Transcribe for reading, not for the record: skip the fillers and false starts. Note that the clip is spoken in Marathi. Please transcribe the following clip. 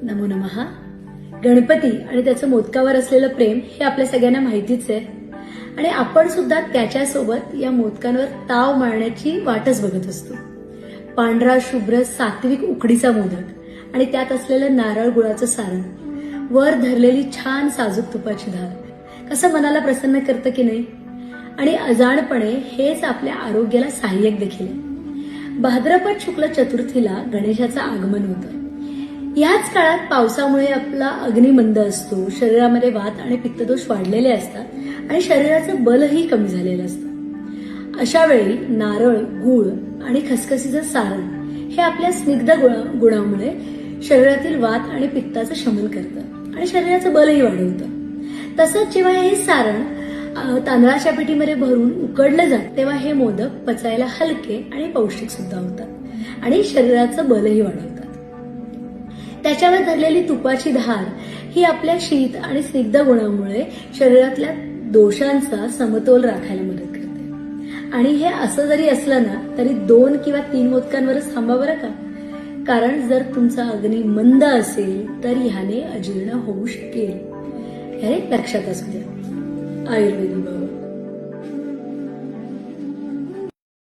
नमो नमः. गणपती आणि त्याचं मोदकावर असलेलं प्रेम हे आपल्या सगळ्यांना माहितीच आहे आणि आपण सुद्धा त्याच्यासोबत या मोदकांवर ताव मारण्याची वाटच बघत असतो. पांढरा शुभ्र सात्विक उकडीचा मोदक आणि त्यात असलेलं नारळ गुळाचं सारण, वर धरलेली छान साजूक तुपाची धार कसं मनाला प्रसन्न करतं की नाही. आणि अजाणपणे हेच आपल्या आरोग्याला सहाय्यक देखील आहे. भाद्रपद शुक्ल चतुर्थीला गणेशाचं आगमन होतं. याच काळात पावसामुळे आपला अग्नी मंद असतो, शरीरामध्ये वात आणि पित्तदोष वाढलेले असतात आणि शरीराचं बलही कमी झालेलं असतं. अशा वेळी नारळ, गूळ आणि खसखसीचं सारण हे आपल्या स्निग्ध गुणामुळे शरीरातील वात आणि पित्ताचं शमन करतं आणि शरीराचं बलही वाढवतं. तसंच जेव्हा हे सारण तांदळाच्या पिठीमध्ये भरून उकडलं जात तेव्हा हे मोदक पचायला हलके आणि पौष्टिक सुद्धा होतात आणि शरीराचं बलही वाढवतात. त्याच्यावर धरलेली तुपाची धार ही आपल्या शीत आणि स्निग्ध गुणामुळे शरीरातल्या दोषांचा समतोल राखायला मदत करते. आणि हे असं जरी असलं ना तरी 2 किंवा 3 मोदकांवरच थांबा बरं का. कारण जर तुमचा अग्नी मंद असेल तर ह्याने अजीर्ण होऊ शकेल. हे लक्षात असू द्या. आयुर्वेदिक बाबा.